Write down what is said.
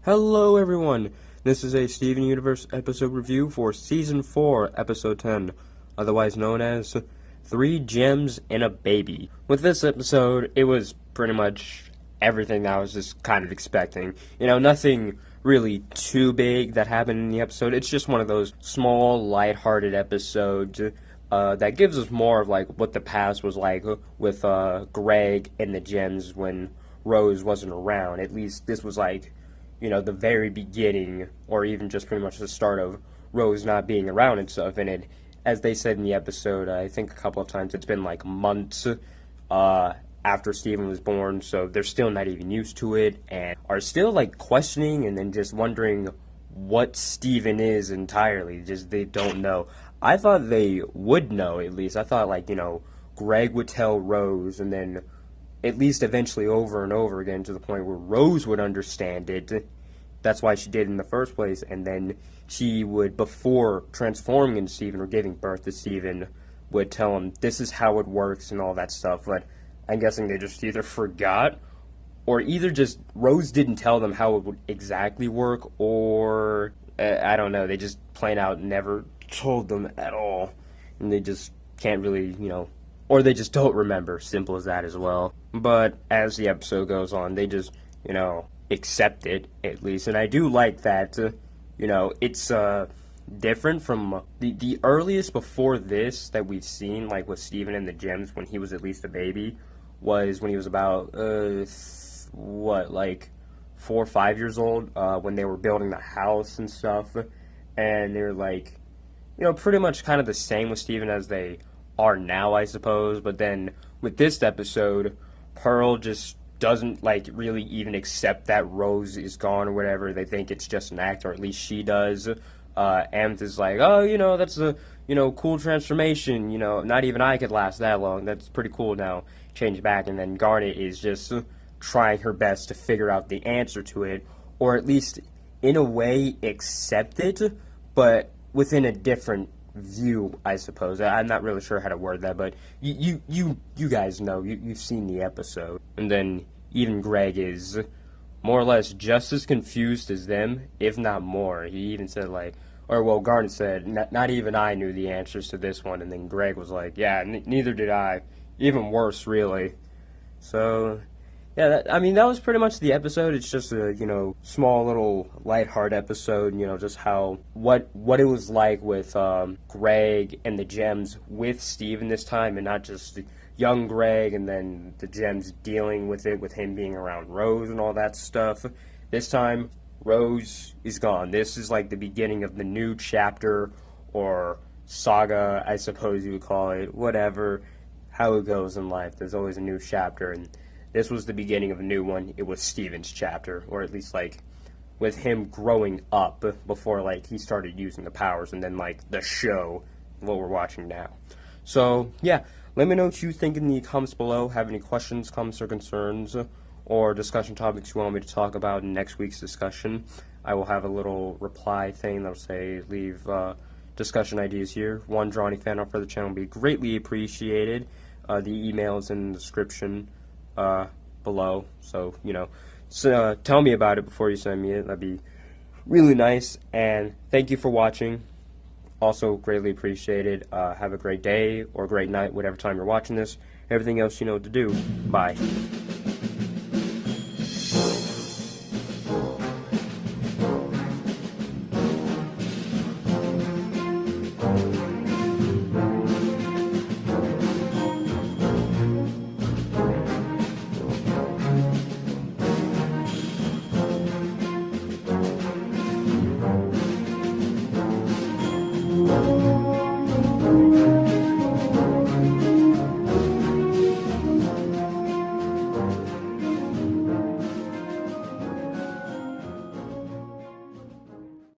Hello everyone, this is a Steven Universe episode review for Season 4, Episode 10, otherwise known as 3 Gems and a Baby. With this episode, it was pretty much everything that I was just kind of expecting. You know, nothing really too big that happened in the episode. It's just one of those small, lighthearted episodes that gives us more of like what the past was like with Greg and the Gems when Rose wasn't around. At least this was like, you know, the very beginning, or even just pretty much the start of Rose not being around and stuff. And it, as they said in the episode, I think a couple of times, it's been like months after Steven was born, so they're still not even used to it, and are still like questioning and then just wondering what Steven is entirely. Just, they don't know. I thought they would know, at least. I thought, like, you know, Greg would tell Rose, and then at least eventually over and over again to the point where Rose would understand it. That's why she did in the first place. And then she would, before transforming into Steven or giving birth to Steven, would tell him this is how it works and all that stuff. But I'm guessing they just either forgot, or either just Rose didn't tell them how it would exactly work, or I don't know, they just plain out never told them at all. And they just can't really, you know, or they just don't remember, simple as that as well. But as the episode goes on, they just, you know, accept it, at least. And I do like that, you know, it's different from the earliest before this that we've seen, like with Steven and the Gems, when he was at least a baby, was when he was about, like 4 or 5 years old, when they were building the house and stuff. And they're like, you know, pretty much kind of the same with Steven as they are now, I suppose. But then with this episode, Pearl just doesn't like really even accept that Rose is gone or whatever. They think it's just an act, or at least she does. Amethyst is like, oh, you know, that's a, you know, cool transformation, you know, not even I could last that long, that's pretty cool now, change back. And then Garnet is just trying her best to figure out the answer to it, or at least in a way accept it, but within a different view, I suppose. I'm not really sure how to word that, but you guys know, you've seen the episode. And then even Greg is more or less just as confused as them, if not more. He even said, like, or well, Garnet said, not even I knew the answers to this one. And then Greg was like, yeah, neither did I. Even worse, really. So yeah, I mean, that was pretty much the episode. It's just a, you know, small little lighthearted episode, you know, just how, what it was like with Greg and the Gems with Steven this time, and not just young Greg and then the Gems dealing with it, with him being around Rose and all that stuff. This time, Rose is gone. This is like the beginning of the new chapter, or saga, I suppose you would call it, whatever, how it goes in life. There's always a new chapter, and this was the beginning of a new one. It was Steven's chapter, or at least, like, with him growing up before, like, he started using the powers, and then, like, the show, what we're watching now. So, yeah, let me know what you think in the comments below. Have any questions, comments, or concerns, or discussion topics you want me to talk about in next week's discussion. I will have a little reply thing that'll say, leave discussion ideas here. One, draw any fan art for the channel would be greatly appreciated. The email is in the description below, so, you know, tell me about it before you send me it. That'd be really nice. And thank you for watching, also greatly appreciated. Have a great day or great night, whatever time you're watching this. Everything else you know what to do. Bye.